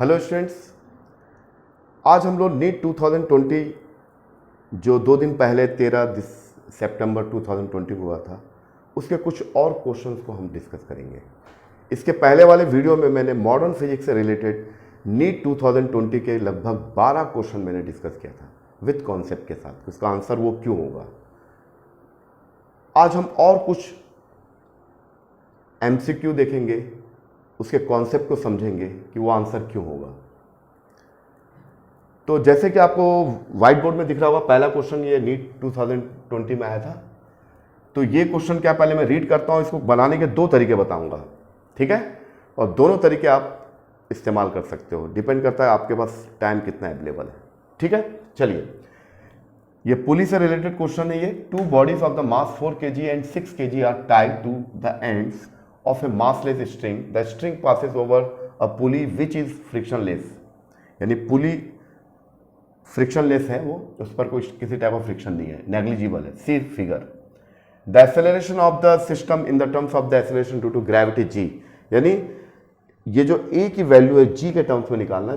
Hello students, आज हम लोग नीट 2020 जो 2 दिन पहले 13 सितंबर 2020 को हुआ था उसके कुछ और क्वेश्चंस को हम डिस्कस करेंगे। इसके पहले वाले वीडियो में मैंने मॉडर्न फिजिक्स से रिलेटेड नीट 2020 के लगभग 12 क्वेश्चन मैंने डिस्कस किया था विथ कॉन्सेप्ट के साथ, उसका आंसर वो क्यों होगा। आज हम और कुछ MCQ देखेंगे, उसके कॉन्सेप्ट को समझेंगे कि वो आंसर क्यों होगा। तो जैसे कि आपको व्हाइट बोर्ड में दिख रहा होगा, पहला क्वेश्चन ये नीट 2020 में आया था। तो ये क्वेश्चन क्या, पहले मैं रीड करता हूँ, इसको बनाने के 2 तरीके बताऊंगा, ठीक है। और दोनों तरीके आप इस्तेमाल कर सकते हो, डिपेंड करता है आपके पास टाइम कितना अवेलेबल है, ठीक है। चलिए, ये पुली से रिलेटेड क्वेश्चन है। ये 2 bodies of the mass 4 kg and 6 kg are tied to the ends of a massless string. The string passes over a pulley which is frictionless. यानी पुली फ्रिक्शनलेस है, वो उस पर कोई किसी टाइप ऑफ फ्रिक्शन नहीं है, नेग्लिजिबल है। See figure. The acceleration of the system in the terms of the acceleration due to gravity g, यानी ये जो a की वैल्यू है g के टर्म्स में निकालना,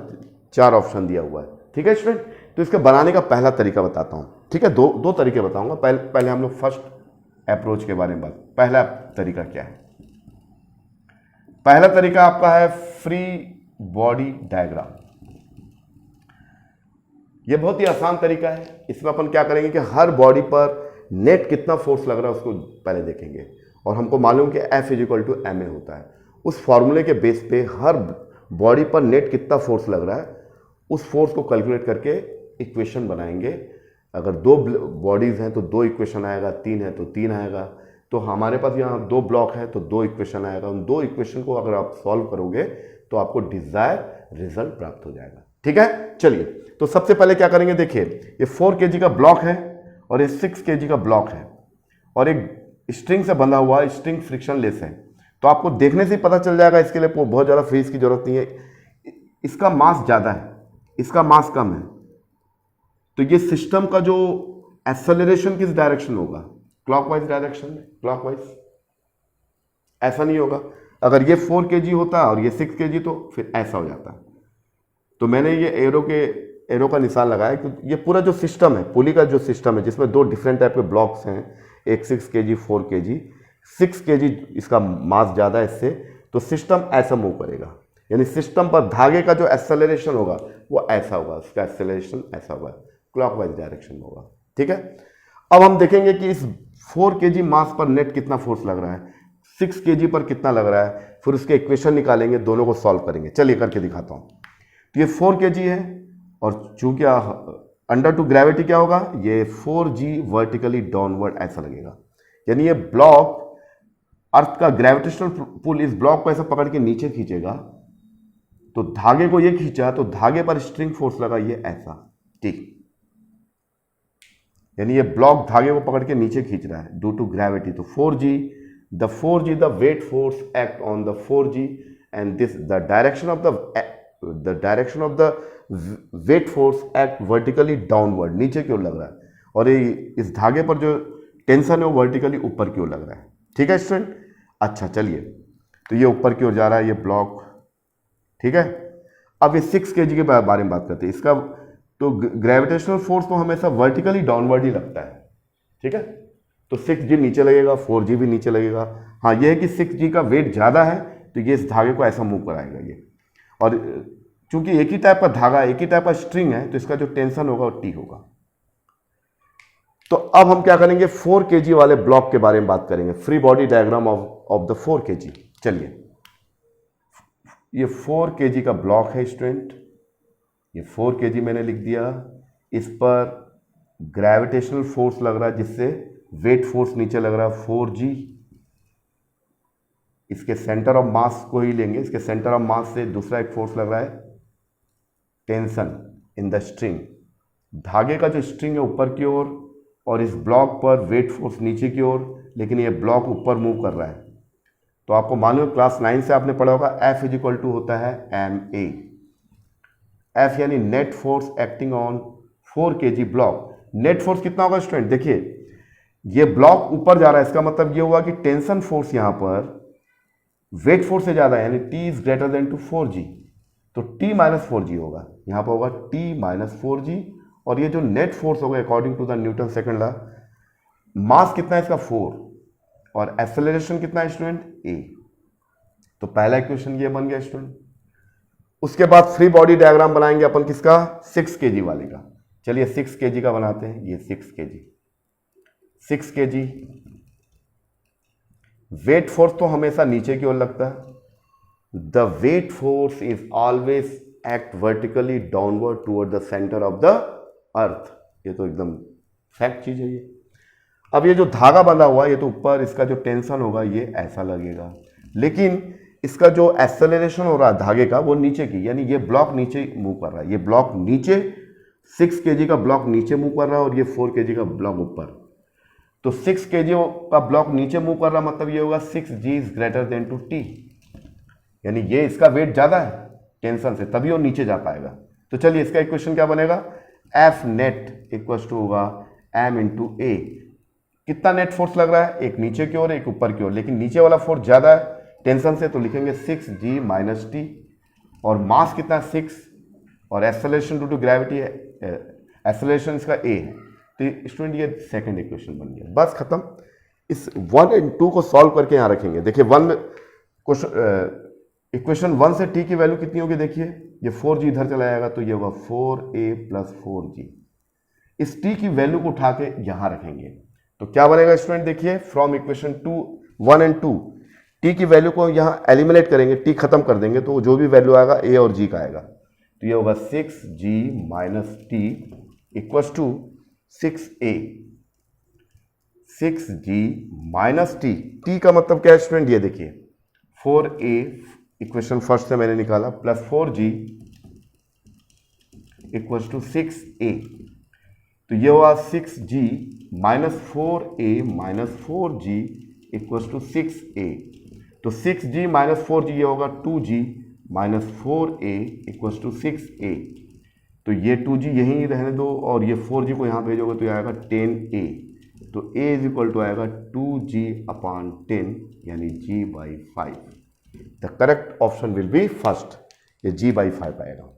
4 ऑप्शन दिया हुआ है, ठीक है स्टूडेंट। तो इसके बनाने का पहला तरीका बताता हूँ, ठीक है। दो तरीके बताऊंगा। पहले हम लोग फर्स्ट अप्रोच के बारे में बात। पहला तरीका क्या है? पहला तरीका आपका है फ्री बॉडी डायग्राम। यह बहुत ही आसान तरीका है। इसमें अपन क्या करेंगे कि हर बॉडी पर नेट कितना फोर्स लग रहा है उसको पहले देखेंगे, और हमको मालूम कि F = ma होता है। उस फॉर्मूले के बेस पे हर बॉडी पर नेट कितना फोर्स लग रहा है, उस फोर्स को कैलकुलेट करके इक्वेशन बनाएंगे। अगर 2 बॉडीज हैं तो 2 इक्वेशन आएगा, 3 है तो 3 आएगा। तो हमारे पास यहाँ 2 ब्लॉक है तो 2 इक्वेशन आएगा। उन 2 इक्वेशन को अगर आप सॉल्व करोगे तो आपको डिजायर रिजल्ट प्राप्त हो जाएगा, ठीक है। चलिए, तो सबसे पहले क्या करेंगे, देखिए ये 4 kg का ब्लॉक है और ये 6 kg का ब्लॉक है, और एक स्ट्रिंग से बंधा हुआ है। स्ट्रिंग फ्रिक्शनलेस है, तो आपको देखने से ही पता चल जाएगा। इसके लिए बहुत ज़्यादा फ्रीज की जरूरत नहीं है। इसका मास ज़्यादा है, इसका मास कम है, तो ये सिस्टम का जो एक्सेलरेशन किस डायरेक्शन होगा, क्लॉकवाइज डायरेक्शन में, क्लॉकवाइज। ऐसा नहीं होगा। अगर ये 4 kg होता है और ये 6 kg तो फिर ऐसा हो जाता है। तो मैंने ये एरो का निशान लगाया कि ये पूरा जो सिस्टम है, पुली का जो सिस्टम है, जिसमें 2 डिफरेंट टाइप के ब्लॉक्स हैं, एक 6 kg 4 kg। 6 kg इसका मास ज़्यादा है इससे, तो सिस्टम ऐसा मूव करेगा। यानी सिस्टम पर धागे का जो एक्सेलरेशन होगा वो ऐसा होगा, उसका एक्सेलरेशन ऐसा होगा, क्लॉकवाइज डायरेक्शन में होगा, ठीक है। अब हम देखेंगे कि इस 4 kg मास पर नेट कितना फोर्स लग रहा है, 6 kg पर कितना लग रहा है, फिर उसके इक्वेशन निकालेंगे, दोनों को सॉल्व करेंगे। चलिए करके दिखाता हूं। तो ये 4 kg है, और चूंकि अंडर टू ग्रेविटी क्या होगा, ये 4g वर्टिकली डाउनवर्ड ऐसा लगेगा। यानी ये ब्लॉक, अर्थ का ग्रेविटेशनल पुल इस ब्लॉक को ऐसा पकड़ के नीचे खींचेगा, तो धागे को ये खींचा तो धागे पर स्ट्रिंग फोर्स लगा, ये ऐसा, ठीक। यानी ये ब्लॉक धागे को पकड़ के नीचे खींच रहा है ड्यू टू ग्रेविटी। तो 4g the weight force act on the 4g and this the direction of the weight force act vertically downward, नीचे की ओर लग रहा है, और ये इस धागे पर जो टेंशन है वो वर्टिकली ऊपर की ओर लग रहा है, ठीक है स्टूडेंट। अच्छा चलिए, तो ये ऊपर की ओर जा रहा है ये ब्लॉक, ठीक है। अब ये 6 kg के बारे में बात करते हैं। इसका तो ग्रेविटेशनल फोर्स तो हमेशा वर्टिकली डाउनवर्ड ही लगता है, ठीक है। तो 6g नीचे लगेगा, 4g भी नीचे लगेगा। हाँ, यह है कि 6g का वेट ज़्यादा है तो ये इस धागे को ऐसा मूव कराएगा ये, और चूंकि एक ही टाइप का धागा, एक ही टाइप का स्ट्रिंग है, तो इसका जो टेंशन होगा वो T होगा। तो अब हम क्या करेंगे, 4 kg वाले ब्लॉक के बारे में बात करेंगे, free body diagram of the 4 kg। चलिए, ये 4 kg का ब्लॉक है स्टूडेंट, ये 4 kg मैंने लिख दिया। इस पर ग्रेविटेशनल फोर्स लग रहा है, जिससे वेट फोर्स नीचे लग रहा है 4g। इसके सेंटर ऑफ मास को ही लेंगे, इसके सेंटर ऑफ मास से दूसरा एक फोर्स लग रहा है, टेंशन इन द स्ट्रिंग। धागे का जो स्ट्रिंग है ऊपर की ओर, और इस ब्लॉक पर वेट फोर्स नीचे की ओर, लेकिन ये ब्लॉक ऊपर मूव कर रहा है। तो आपको मालूम है, क्लास 9 से आपने पढ़ा होगा, F = होता है ma। F यानी net force acting on 4 kg block. Net force कितना होगा स्टूडेंट, देखिए ये ब्लॉक ऊपर जा रहा है, इसका मतलब ये हुआ कि टेंशन फोर्स यहां पर वेट फोर्स से ज्यादा है, यानी T > 4g। तो T माइनस 4G होगा, यहाँ पर होगा T माइनस 4G, और ये जो नेट फोर्स होगा according to the Newton second law, mass कितना है इसका 4 और एक्सेलरेशन कितना है स्टूडेंट a। तो पहला इक्वेशन ये बन गया स्टूडेंट। उसके बाद फ्री बॉडी डायग्राम बनाएंगे अपन किसका, 6 kg वाले का। चलिए 6 kg का बनाते हैं, ये 6 kg वेट फोर्स तो हमेशा नीचे की ओर लगता है। The weight force is always act vertically downward toward the centre of the earth. ये तो एकदम फैक्ट चीज है ये। अब ये जो धागा बंधा हुआ है ये तो ऊपर, इसका जो टेंशन होगा ये ऐसा लगेगा, लेकिन इसका जो एक्सेलरेशन हो रहा है धागे का वो नीचे की, यानी ये ब्लॉक नीचे मूव कर रहा है। ये ब्लॉक नीचे 6 kg का ब्लॉक नीचे मूव कर रहा है और ये 4 kg का ब्लॉक ऊपर। तो 6 kg का ब्लॉक नीचे मूव कर रहा है, मतलब ये होगा 6G is greater than to T, यानी ये इसका वेट ज्यादा है टेंशन से, तभी वो नीचे जा पाएगा। तो चलिए इसका इक्वेशन क्या बनेगा, F नेट इक्वल टू होगा M इंटू A। कितना नेट फोर्स लग रहा है, एक नीचे की ओर एक ऊपर की ओर, लेकिन नीचे वाला फोर्स ज्यादा है टेंशन से, तो लिखेंगे 6G माइनस T। और मास कितना 6 और एक्सेलरेशन ड्यू टू ग्रेविटी है, एक्सेलरेशन इसका A है। तो स्टूडेंट ये सेकंड इक्वेशन बन गया, बस खत्म। इस 1 और 2 को सॉल्व करके यहाँ रखेंगे। देखिए इक्वेशन 1 से T की वैल्यू कितनी होगी, देखिए ये 4G इधर चला जाएगा तो ये होगा 4A प्लस 4G। इस T की वैल्यू को उठा के यहाँ रखेंगे तो क्या बनेगा स्टूडेंट, देखिए फ्रॉम इक्वेशन 1 एंड 2 T की वैल्यू को यहाँ एलिमिनेट करेंगे, T खत्म कर देंगे तो जो भी वैल्यू आएगा A और G का आएगा। तो ये होगा 6G minus T equal to 6A। 6G minus T का मतलब क्या है स्टूडेंट, ये देखिए 4A इक्वेशन फर्स्ट से मैंने निकाला plus 4G equal to 6A। तो ये हुआ 6G minus 4A minus 4G equal to 6A। तो 6G माइनस 4G ये होगा 2G minus 4A equal to 6A। तो ये 2G यहीं रहने दो और ये 4G को यहाँ भेजोगे तो ये आएगा 10A। तो A इज इक्वल टू आएगा 2G अपॉन 10 यानी G by 5। The correct option will be first, ये G बाई 5 आएगा।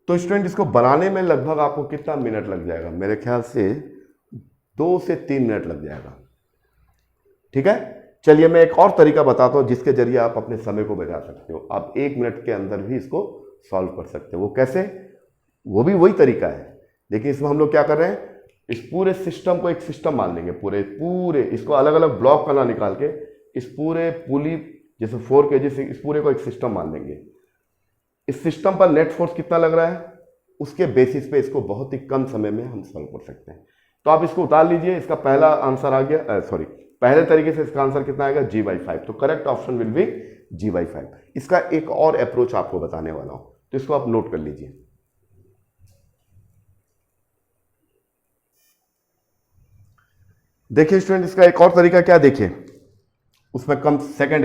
तो स्टूडेंट इसको बनाने में लगभग आपको कितना मिनट लग जाएगा, मेरे ख्याल से 2 से 3 मिनट लग जाएगा। ठीक है, चलिए मैं एक और तरीका बताता हूं जिसके जरिए आप अपने समय को बचा सकते हो। आप 1 मिनट के अंदर भी इसको सॉल्व कर सकते हो। वो कैसे, वो भी वही तरीका है, लेकिन इसमें हम लोग क्या कर रहे हैं, इस पूरे सिस्टम को एक सिस्टम मान लेंगे। पूरे इसको अलग अलग ब्लॉक का ना निकाल के इस पूरे पुली जैसे 4 kg से इस पूरे को एक सिस्टम मान लेंगे। इस सिस्टम पर नेट फोर्स कितना लग रहा है, उसके बेसिस पे इसको बहुत ही कम समय में हम सॉल्व कर सकते हैं। तो आप इसको उतार लीजिए, इसका पहला आंसर आ गया, पहले तरीके से इसका आंसर कितना आएगा, G बाई 5। तो correct option will be G by 5। इसका एक और अप्रोच आपको बताने वाला हूं, तो इसको आप नोट कर लीजिए। देखिए स्टूडेंट इसका एक और तरीका क्या, देखिए उसमें कम सेकंड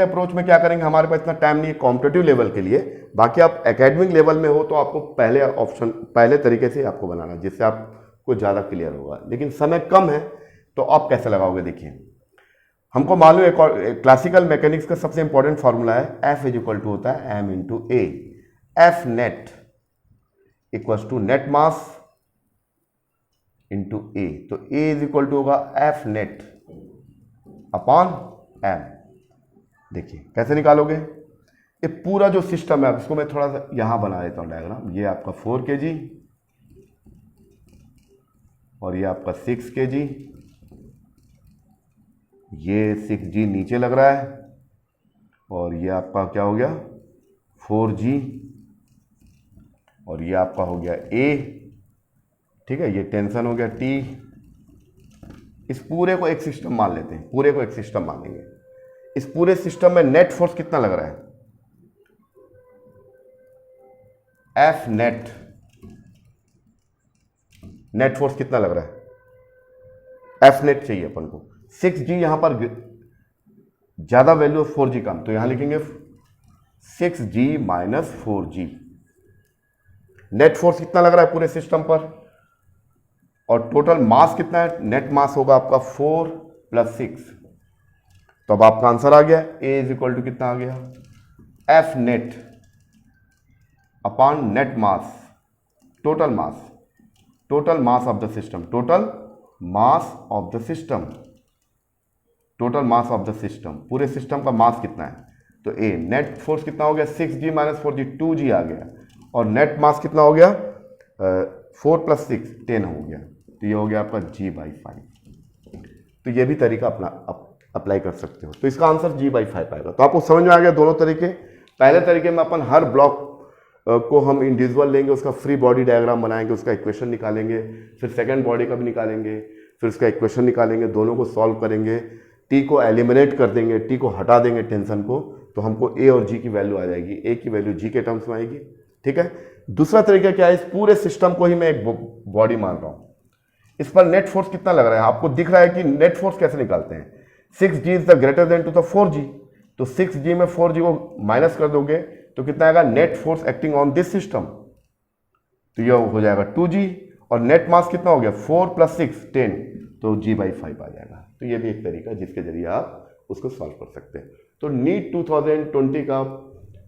अप्रोच में क्या करेंगे, हमारे पास इतना टाइम नहीं है कॉम्पिटेटिव लेवल के लिए। बाकी आप एकेडमिक लेवल में हो तो आपको पहले तरीके से आपको बनाना, जिससे आपको ज़्यादा क्लियर होगा। लेकिन समय कम है तो आप कैसे लगाओगे, देखिए हमको मालूम है क्लासिकल मैकेनिक्स का सबसे इंपॉर्टेंट फॉर्मूला है F इज इक्वल टू होता है M into A। F net equal to net mass into A। तो A इज इक्वल टू होगा F नेट अपॉन M। देखिए कैसे निकालोगे, ये पूरा जो सिस्टम है, इसको मैं थोड़ा सा यहां बना देता हूं डायग्राम। ये आपका 4 kg और ये आपका 6 kg, ये 6G नीचे लग रहा है और ये आपका क्या हो गया 4G और ये आपका हो गया A। ठीक है, ये टेंशन हो गया T। इस पूरे को एक सिस्टम मान लेते हैं, पूरे को एक सिस्टम मानेंगे। इस पूरे सिस्टम में नेट फोर्स कितना लग रहा है, F नेट फोर्स कितना लग रहा है, F नेट चाहिए अपन को। 6G यहां पर ज्यादा वैल्यू, 4G कम, तो यहां लिखेंगे 6G minus 4G। Net force कितना लग रहा है पूरे सिस्टम पर, और टोटल मास कितना है, नेट मास होगा आपका 4 प्लस 6। तो तो अब आपका आंसर आ गया, ए इज इक्वल टू कितना आ गया, F net upon net mass, total mass of the system, total mass of the system, total mass of the system, पूरे सिस्टम का मास कितना है, तो ए नेट फोर्स कितना हो गया 6G - 4G 2G आ गया, और नेट मास कितना हो गया 4 + 6 10 हो गया, तो ये हो गया आपका G/5। तो ये भी तरीका अपना अप्लाई कर सकते हो। तो इसका आंसर G/5 आएगा। तो आपको समझ में आ गया दोनों तरीके। पहले तरीके में अपन हर ब्लॉक को हम इंडिविजुअल लेंगे, उसका फ्री बॉडी डायग्राम बनाएंगे, उसका इक्वेशन निकालेंगे, फिर सेकेंड बॉडी का भी निकालेंगे, फिर उसका इक्वेशन निकालेंगे, दोनों को सॉल्व करेंगे, टी को एलिमिनेट कर देंगे, टी को हटा देंगे टेंशन को, तो हमको ए और जी की वैल्यू आ जाएगी, ए की वैल्यू जी के टर्म्स में आएगी। ठीक है। दूसरा तरीका क्या है, इस पूरे सिस्टम को ही मैं एक बॉडी मान रहा हूँ, इस पर नेट फोर्स कितना लग रहा है, आपको दिख रहा है कि नेट फोर्स कैसे निकालते हैं, 6G is the greater than to the 4G, तो 6G में 4G को माइनस कर दोगे तो कितना आएगा, net force acting on this system, तो यह हो जाएगा 2G, और नेट मास कितना हो गया 4 + 6 10, तो G/5 आ जाएगा। तो ये भी एक तरीका है जिसके जरिए आप उसको सॉल्व कर सकते हैं। तो नीट 2020 का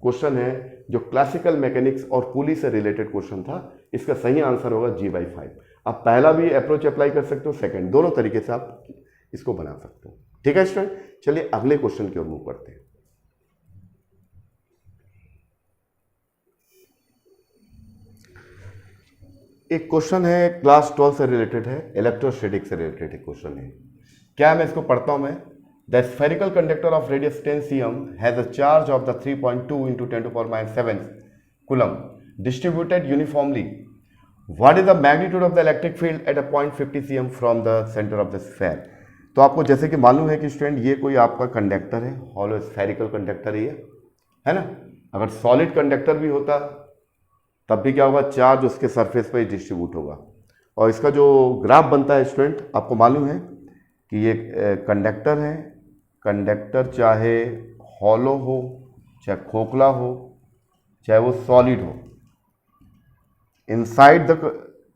क्वेश्चन है जो क्लासिकल मैकेनिक्स और पुली से रिलेटेड क्वेश्चन था, इसका सही आंसर होगा G/5। आप पहला भी अप्रोच अप्लाई कर सकते हो, सेकंड, दोनों तरीके से आप इसको बना सकते हो। ठीक है स्टूडेंट, चलिए अगले क्वेश्चन की ओर मूव करते हैं। एक क्वेश्चन है क्लास 12 से रिलेटेड है, इलेक्ट्रोस्टैटिक से रिलेटेड एक क्वेश्चन है। क्या मैं इसको पढ़ता हूं मैं, the spherical conductor of radius 10 cm has a charge of the 3.2 × 10⁻7 coulomb distributed uniformly, what is the magnitude of the electric field at a point 50 cm from the centre of the sphere. तो आपको जैसे कि मालूम है कि student ये कोई आपका कंडक्टर है, हॉलो स्फेरिकल कंडक्टर है ना। अगर सॉलिड कंडक्टर भी होता तब भी क्या होगा, चार्ज उसके सरफेस पर ही डिस्ट्रीब्यूट होगा। और इसका जो ग्राफ बनता है स्टूडेंट, आपको मालूम है कि ये कंडक्टर है, कंडक्टर चाहे हॉलो हो, चाहे खोखला हो, चाहे वो सॉलिड हो, inside the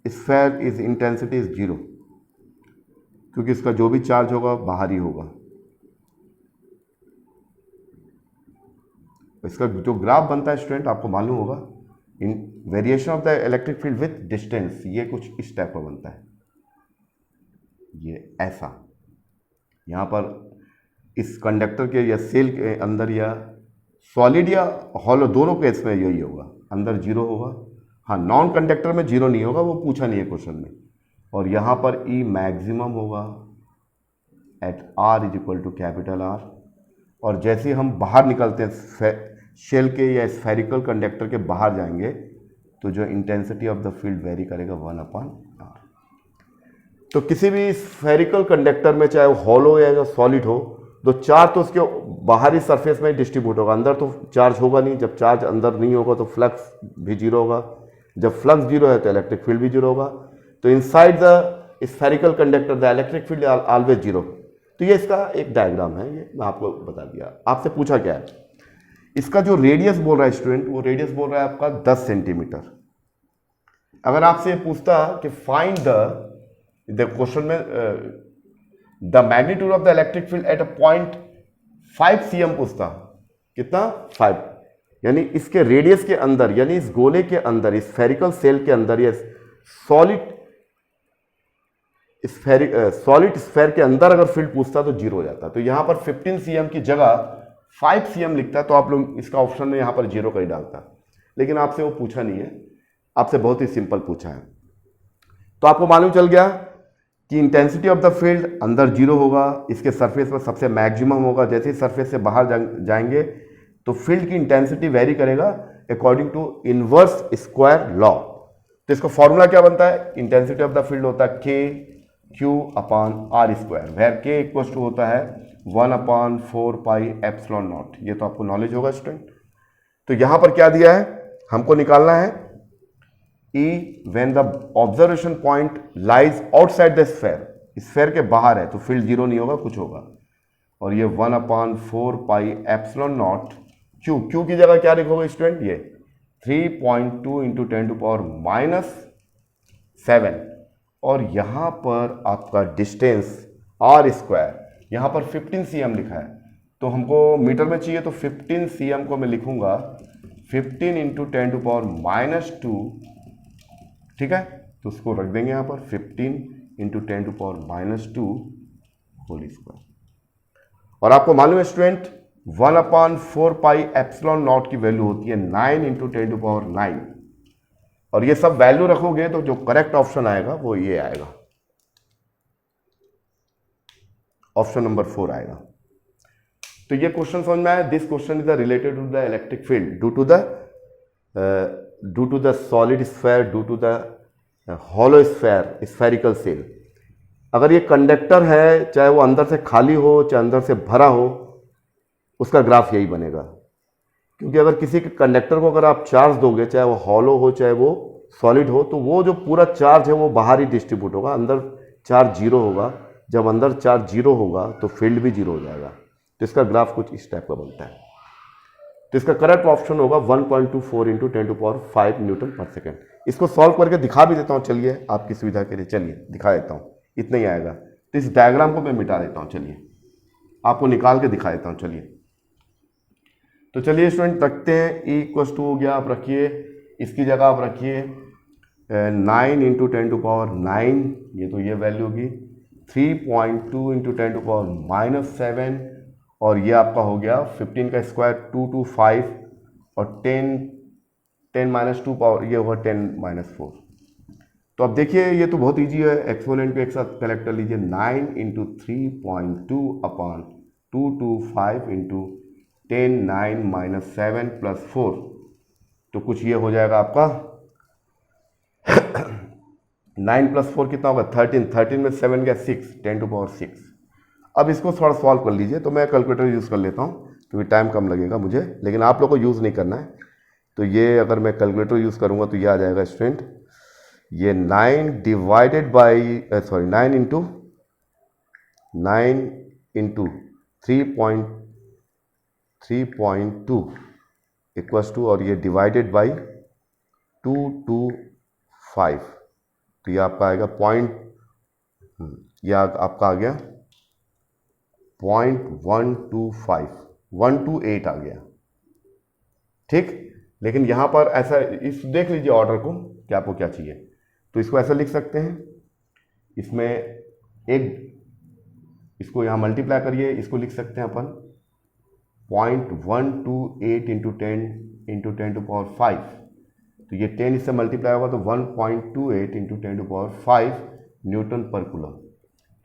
sphere is intensity is 0, क्योंकि इसका जो भी चार्ज होगा बाहर ही होगा। इसका जो ग्राफ बनता है स्टूडेंट आपको मालूम होगा, इन variation of the electric field with distance, ये कुछ इस टाइप का बनता है, ये ऐसा। यहाँ पर इस कंडक्टर के या सेल के अंदर या सॉलिड या हॉलो दोनों केस में यही होगा, अंदर 0 होगा। हाँ, नॉन कंडक्टर में 0 नहीं होगा, वो पूछा नहीं है क्वेश्चन में। और यहाँ पर ई मैक्सिमम होगा एट R = कैपिटल R। और जैसे हम बाहर निकलते हैं शेल के या स्फेरिकल कंडक्टर के बाहर जाएंगे, तो जो intensity of the field very करेगा 1/R। तो किसी भी स्फेरिकल कंडक्टर में चाहे वो हॉलो या सॉलिड हो, तो चार्ज तो उसके बाहरी सरफेस में डिस्ट्रीब्यूट होगा, अंदर तो चार्ज होगा नहीं। जब चार्ज अंदर नहीं होगा तो फ्लक्स भी 0 होगा, जब फ्लक्स 0 है तो इलेक्ट्रिक फील्ड भी 0 होगा। तो inside the spherical conductor the electric field always 0। तो ये इसका एक डायग्राम है, ये मैं आपको बता दिया। आपसे पूछा क्या है, इसका जो रेडियस बोल रहा है स्टूडेंट, वो रेडियस बोल रहा है आपका 10 सेंटीमीटर। अगर आपसे पूछता कि फाइंड द क्वेश्चन में the magnitude of the electric field at a point 5 cm पूछता, कितना 5, यानी इसके रेडियस के अंदर, यानी इस गोले के अंदर, इस स्फेरिकल सेल के अंदर, या सॉलिड स्फेयर के अंदर अगर फील्ड पूछता तो 0 हो जाता। तो यहां पर 15 cm की जगह 5 cm लिखता, तो आप लोग इसका ऑप्शन में यहां पर 0 का ही डालता। लेकिन आपसे वो पूछा नहीं है, आपसे बहुत ही सिंपल पूछा है। तो आपको मालूम चल गया कि इंटेंसिटी ऑफ द फील्ड अंदर 0 होगा, इसके सरफेस पर सबसे मैक्सिमम होगा। जैसे ही सरफेस से बाहर जाएंगे तो फील्ड की इंटेंसिटी वेरी करेगा according to inverse square law. तो इसका फॉर्मूला क्या बनता है, इंटेंसिटी ऑफ द फील्ड होता है Q/R², where K equal to होता है 1/4πε0। ये तो आपको नॉलेज होगा स्टूडेंट। तो यहां पर क्या दिया है, हमको निकालना है E when the observation point lies outside the sphere, sphere के बाहर है तो फील्ड 0 नहीं होगा, कुछ होगा। और ये 1/4πε0 Q की जगह क्या लिखोगे स्टूडेंट, ये 3.2 × 10⁻⁷। और यहां पर आपका डिस्टेंस R², यहां पर 15 cm लिखा है, तो हमको मीटर में चाहिए, तो 15 cm को मैं लिखूंगा 15 इंटू 10⁻², ठीक है। तो उसको रख देंगे यहाँ पर 15 इंटू 10⁻² होल स्क्वायर। और आपको मालूम है स्टूडेंट 1/4πε0 की वैल्यू होती है 9 इंटू 10⁹, और ये सब वैल्यू रखोगे तो जो करेक्ट ऑप्शन आएगा वो ये आएगा, ऑप्शन नंबर 4 आएगा। तो ये क्वेश्चन समझ में आया। This question is related to the electric field due to the solid sphere, due to the hollow sphere, spherical shell. अगर ये कंडक्टर है, चाहे वो अंदर से खाली हो चाहे अंदर से भरा हो, उसका ग्राफ यही बनेगा। क्योंकि अगर किसी के कंडक्टर को अगर आप चार्ज दोगे, चाहे वो हॉलो हो चाहे वो सॉलिड हो, तो वो जो पूरा चार्ज है वो बाहर ही डिस्ट्रीब्यूट होगा, अंदर चार्ज जीरो होगा। जब अंदर चार्ज जीरो होगा तो फील्ड भी जीरो हो जाएगा। तो इसका ग्राफ कुछ इस टाइप का बनता है। तो इसका करेक्ट ऑप्शन होगा 1.24 इंटू 10⁵ न्यूटन पर सेकेंड। इसको सॉल्व करके दिखा भी देता हूँ, चलिए आपकी सुविधा के लिए, चलिए दिखा देता हूँ। इतना ही आएगा। तो इस डायग्राम को मैं मिटा देता हूँ, चलिए आपको निकाल के दिखा देता हूँ। चलिए तो चलिए स्टूडेंट रखते हैं, E= हो गया, आप रखिए, इसकी जगह आप रखिए 9 इंटू 10⁹, ये तो ये वैल्यू होगी 3.2 इंटू 10⁻⁷, और ये आपका हो गया 15 का स्क्वायर 225, और 10⁻² पावर ये होगा 10⁻4। तो अब देखिए ये तो बहुत इजी है, एक्सपोनेंट को एक साथ कलेक्ट कर लीजिए। 9 इंटू 3.2/225 इंटू 10⁻⁷ प्लस 4, तो कुछ ये हो जाएगा आपका 9 प्लस 4 कितना होगा 13 में 7 गया 6, 10⁻6। अब इसको थोड़ा सॉल्व कर लीजिए। तो मैं कैलकुलेटर यूज़ कर लेता हूँ क्योंकि टाइम कम लगेगा मुझे, लेकिन आप लोग को यूज़ नहीं करना है। तो ये अगर मैं कैलकुलेटर यूज़ करूँगा तो ये आ जाएगा स्टूडेंट, ये 9 divided by 9 into 3.2 equals to, और ये डिवाइडेड बाई 225, तो ये आपका आएगा ये आपका आ गया 0.125, 128 आ गया, ठीक। लेकिन यहाँ पर ऐसा इस देख लीजिए ऑर्डर को कि आपको क्या चाहिए। तो इसको ऐसा लिख सकते हैं, इसमें इसको यहाँ मल्टीप्लाई करिए, इसको लिख सकते हैं अपन 0.128 इंटू 10⁵, तो ये 10 इससे मल्टीप्लाई होगा तो 1.28 इंटू 10⁵ न्यूटन पर कूलम।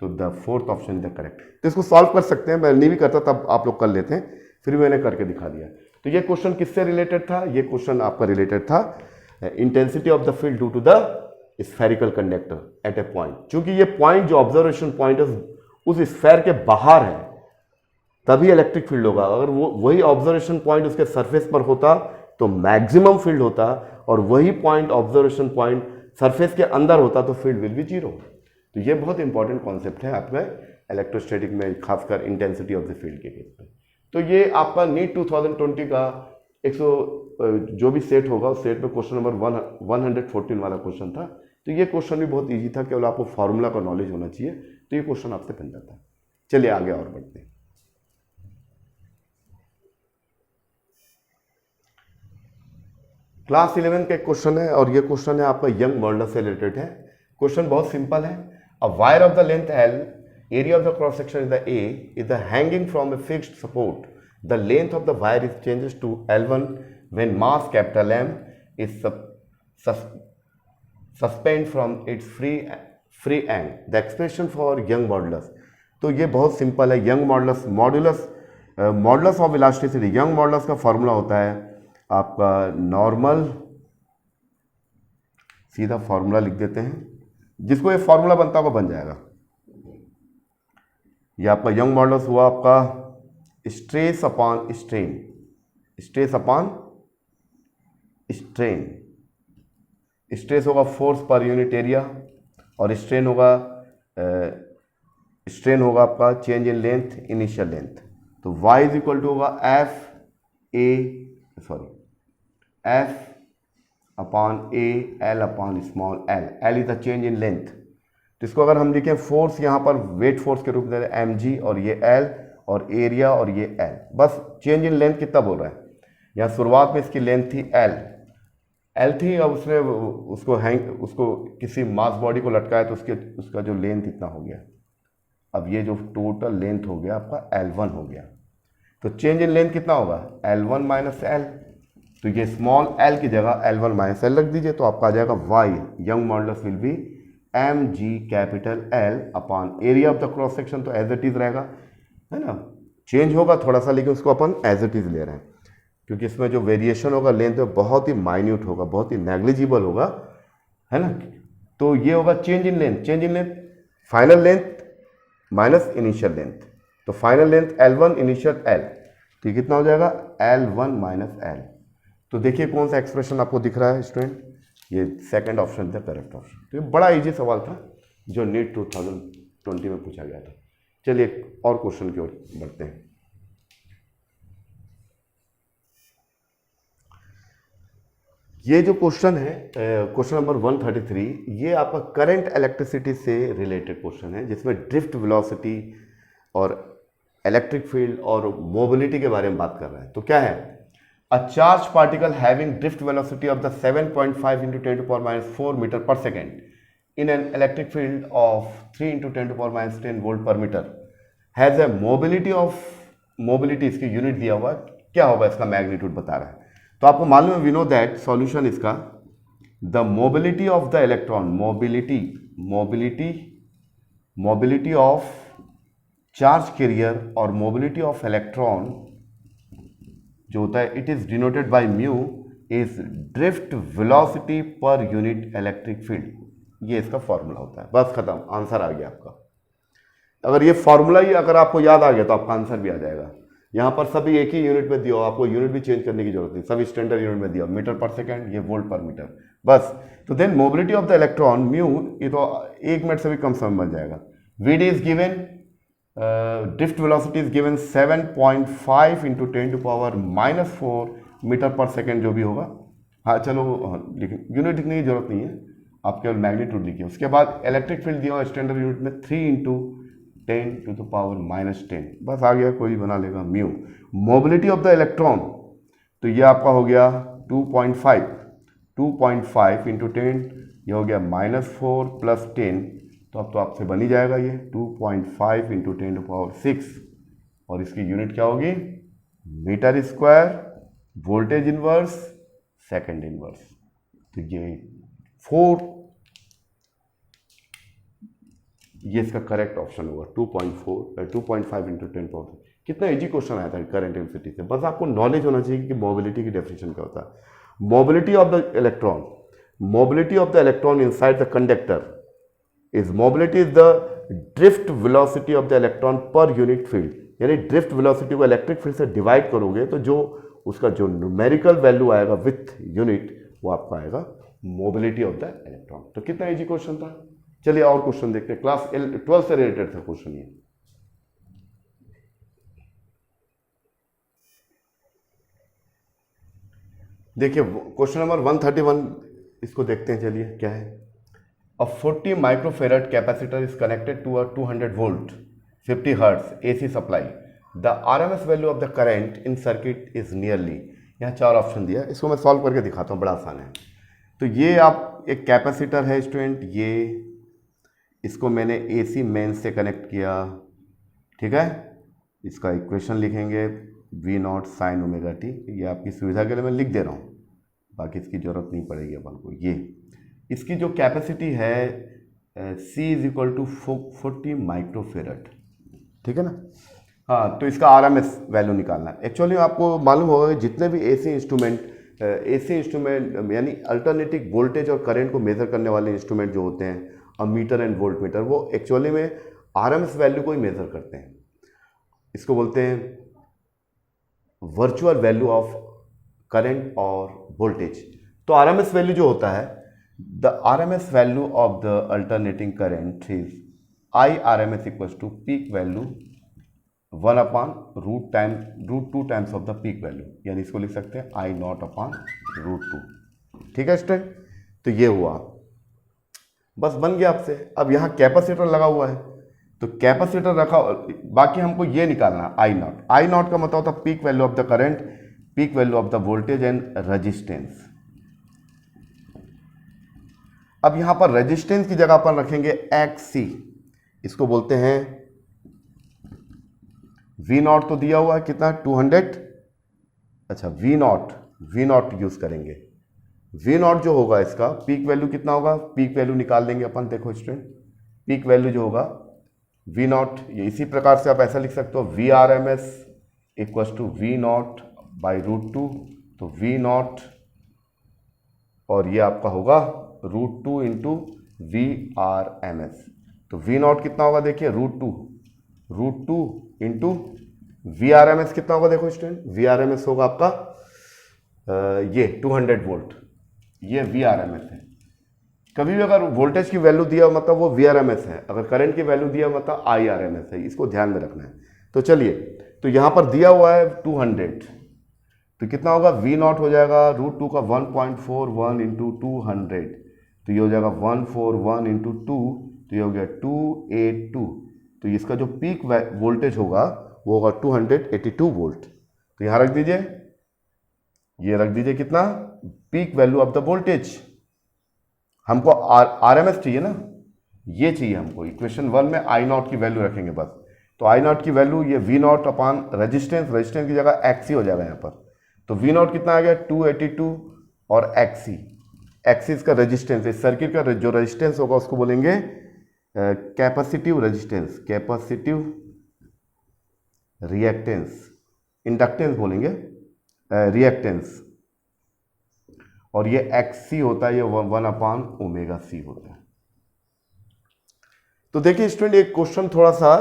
तो the fourth option the correct. तो इसको सॉल्व कर सकते हैं, मैं नहीं भी करता तब आप लोग कर लेते हैं, फिर मैंने करके दिखा दिया। तो ये क्वेश्चन किससे रिलेटेड था? ये क्वेश्चन आपका रिलेटेड था intensity of the field due to the spherical conductor at a point. चूंकि ये पॉइंट जो ऑब्जर्वेशन पॉइंट है उस स्फेयर के बाहर है, तभी इलेक्ट्रिक फील्ड होगा। अगर वो वही ऑब्जर्वेशन पॉइंट उसके सरफेस पर होता तो मैक्सिमम फील्ड होता, और वही पॉइंट ऑब्जर्वेशन पॉइंट सरफेस के अंदर होता तो फील्ड विल बी जीरो। तो ये बहुत इंपॉर्टेंट कॉन्सेप्ट है आपका इलेक्ट्रोस्टैटिक में, खासकर इंटेंसिटी ऑफ द फील्ड के केस में। तो ये आपका नीट 2020 का 100 जो भी सेट होगा उस सेट में क्वेश्चन नंबर 114 वाला क्वेश्चन था। तो ये क्वेश्चन भी बहुत इजी था, केवल आपको फार्मूला का नॉलेज होना चाहिए, तो ये क्वेश्चन आपसे बन जाता है। चलिए आगे और बढ़ते हैं। क्लास 11 का एक क्वेश्चन है, और ये क्वेश्चन है आपका यंग मॉडुलस से रिलेटेड है। क्वेश्चन बहुत सिंपल है। A wire of the length L, area of the cross section is the A, is the hanging from a fixed support. The length of the wire is changes to L1 when mass capital M is suspended from its free end. The expression for young modulus. तो ये बहुत simple है। Young modulus of elasticity, young modulus का formula होता है आपका normal, सीधा formula लिख देते हैं, जिसको ये फॉर्मूला बनता होगा बन जाएगा। ये आपका यंग मॉडुलस हुआ आपका stress upon strain, stress upon strain. Stress होगा फोर्स पर यूनिट एरिया, और स्ट्रेन होगा आपका change in length, initial length. तो y इज इक्वल टू होगा F upon A L upon small L. L is the change in length. तो इसको अगर हम लिखें फोर्स, यहाँ पर वेट फोर्स के रूप में mg, और ये L, और एरिया और ये एल। बस चेंज इन लेंथ कितना बोल रहा है, यहाँ शुरुआत में इसकी लेंथ थी एल थी, अब उसने उसको किसी मास बॉडी को लटकाया तो उसका जो लेंथ इतना हो गया। अब ये जो टोटल लेंथ हो गया आपका L1 हो गया, तो चेंज इन लेंथ कितना होगा L1 माइनस एल। तो ये स्मॉल एल की जगह L1 माइनस एल रख दीजिए, तो आपका आ जाएगा Y Young modulus will be mg capital L upon area of the cross section, तो एज इट इज रहेगा, है ना। चेंज होगा थोड़ा सा, लेकिन उसको अपन एज इट इज ले रहे हैं, क्योंकि इसमें जो वेरिएशन होगा लेंथ में बहुत ही माइन्यूट होगा, बहुत ही नेग्लिजिबल होगा, है ना। तो ये होगा change in length, final length minus initial length, तो final length L1 initial L, तो ये कितना हो जाएगा L1 माइनस L। तो देखिए कौन सा एक्सप्रेशन आपको दिख रहा है स्टूडेंट, ये सेकंड ऑप्शन था करेक्ट ऑप्शन। तो ये बड़ा इजी सवाल था जो नीट 2020 में पूछा गया था। चलिए और क्वेश्चन की ओर बढ़ते हैं। ये जो क्वेश्चन है क्वेश्चन नंबर 133, ये आपका करंट इलेक्ट्रिसिटी से रिलेटेड क्वेश्चन है, जिसमें ड्रिफ्ट वेलोसिटी और इलेक्ट्रिक फील्ड और मोबिलिटी के बारे में बात कर रहा है। तो क्या है, a charge particle having drift velocity of the 7.5 × 10⁻⁴ metre per second in an electric field of 3 × 10⁻10 volt per metre has a mobility, इसकी यूनिट दिया हुआ, क्या होगा इसका मैग्नीट्यूड बता रहा है। तो आपको मालूम है, वी नो दैट सॉल्यूशन इसका, the mobility of the electron, mobility of charge carrier और मोबिलिटी ऑफ इलेक्ट्रॉन जो होता है, it is denoted by mu is drift velocity per unit electric field. ये इसका फॉर्मूला होता है, बस खत्म, आंसर आ गया आपका। अगर ये फॉर्मूला ही अगर आपको याद आ गया तो आपका आंसर भी आ जाएगा। यहाँ पर सभी एक ही यूनिट में दिया हो, आपको यूनिट भी चेंज करने की जरूरत नहीं, सभी स्टैंडर्ड यूनिट में दिया, मीटर पर सेकंड, ये वोल्ट पर मीटर, बस। तो then mobility of the electron mu, ये तो 1 मिनट से भी कम समय बन जाएगा। VD is given, drift velocity is given 7.5 × 10⁻⁴ metre per second, जो भी होगा। हाँ चलो, लेकिन यूनिट लिखने की जरूरत नहीं है, आप केवल मैग्नीट्यूड लिखिए। उसके बाद इलेक्ट्रिक फील्ड दिया हुआ स्टैंडर्ड यूनिट में 3 × 10⁻⁻10, बस आ गया, कोई बना लेगा, mu. Mobility of the electron, तो ये आपका हो गया 2.5 × 10, ये हो गया -4 + 10, तो अब तो आपसे बन ही जाएगा ये 2.5 × 10⁶, और इसकी यूनिट क्या होगी, metre square, voltage inverse, second inverse. तो ये 4, ये इसका करेक्ट ऑप्शन होगा 2.5 × 10⁻। कितना इजी क्वेश्चन आया था करंट इलेक्ट्रिसिटी से, बस आपको नॉलेज होना चाहिए कि मोबिलिटी की डेफिनेशन क्या होता है। Mobility of the electron inside the conductor is, mobility is the drift velocity of the electron per unit field, यानी ड्रिफ्ट वेलोसिटी को इलेक्ट्रिक फील्ड से डिवाइड करोगे तो जो उसका जो न्यूमेरिकल वैल्यू आएगा विथ यूनिट, वो आपका आएगा मोबिलिटी ऑफ द इलेक्ट्रॉन। तो कितना इजी क्वेश्चन था। चलिए और क्वेश्चन देखते हैं, क्लास 12 से रिलेटेड था क्वेश्चन ये। देखिए क्वेश्चन नंबर 131, इसको देखते हैं, चलिए क्या है। A 40 microfarad capacitor is connected to a 200 volt 50 hertz AC supply, the RMS value of the current in circuit is nearly. यहाँ 4 ऑप्शन दिया, इसको मैं सॉल्व करके दिखाता हूँ, बड़ा आसान है। तो ये आप एक कैपेसिटर है स्टूडेंट, ये इसको मैंने AC मेन से कनेक्ट किया, ठीक है। इसका इक्वेशन लिखेंगे V0 sin ωt, ये आपकी सुविधा के लिए मैं लिख दे रहा हूँ, बाकी इसकी ज़रूरत नहीं पड़ेगी अपन को। ये इसकी जो कैपेसिटी है C = 40 माइक्रोफेरेड, ठीक है ना। हाँ, तो इसका RMS वैल्यू निकालना है। एक्चुअली आपको मालूम होगा कि जितने भी AC इंस्ट्रूमेंट यानी अल्टरनेटिव वोल्टेज और करंट को मेजर करने वाले इंस्ट्रूमेंट जो होते हैं, अमीटर एंड वोल्ट मीटर, वो एक्चुअली में RMS वैल्यू को ही मेजर करते हैं। इसको बोलते हैं वर्चुअल वैल्यू ऑफ करंट और वोल्टेज। तो RMS वैल्यू जो होता है, the RMS value of the alternating current is IRMS = peak value 1/√2 times of the peak value, यानी इसको लिख सकते हैं I0/√2, ठीक है स्टूडेंट। तो ये हुआ, बस बन गया आपसे। अब यहाँ कैपेसिटर लगा हुआ है, तो कैपेसिटर रखा, बाकी हमको ये निकालना आई नॉट। आई नॉट का मतलब होता है peak value of the current, peak value of the voltage and resistance. अब यहां पर रेजिस्टेंस की जगह पर रखेंगे एक्सी, इसको बोलते हैं वी नॉट। तो दिया हुआ है कितना 200, अच्छा वी नॉट यूज करेंगे। वी नॉट जो होगा इसका पीक वैल्यू कितना होगा, पीक वैल्यू निकाल लेंगे अपन। देखो स्टूडेंट, पीक वैल्यू जो होगा वी नॉट, ये इसी प्रकार से आप ऐसा लिख सकते हो V R M S equals to V naught by √2। तो वी नॉट और ये आपका होगा √2 into V R M S. तो वी नॉट कितना होगा देखिए √2 into V R M S कितना होगा देखो student, V R M S होगा आपका ये 200 वोल्ट, ये वी आर एम एस है। कभी भी अगर वोल्टेज की वैल्यू दिया मतलब वो वी आर एम एस है, अगर करंट की वैल्यू दिया मतलब आई आर एम एस है, इसको ध्यान में रखना है। तो चलिए, तो यहां पर दिया हुआ है 200, तो कितना होगा वी नॉट हो जाएगा √2 का 1.41 इंटू 200, तो ये हो जाएगा 141 इंटू 2, तो ये हो गया 282। तो इसका जो पीक वोल्टेज होगा वो होगा 282 वोल्ट। तो यहां रख दीजिए, ये रख दीजिए कितना, peak value of the voltage. हमको आर एम एस चाहिए ना, ये चाहिए हमको। इक्वेशन 1 में आई नॉट की वैल्यू रखेंगे बस। तो आई नॉट की वैल्यू ये V naught upon resistance, resistance की जगह एक्सी हो जाएगा यहाँ पर। तो वी नॉट कितना आ गया 282 और एक्सी, एक्सी इसका रेजिस्टेंस, इस सर्किट का जो रेजिस्टेंस होगा उसको बोलेंगे capacitive resistance, capacitive reactance, inductance बोलेंगे रिएक्टेंस, और ये एक्सी होता है, ये 1/ω/c होता है। तो देखिए स्टूडेंट, एक क्वेश्चन थोड़ा सा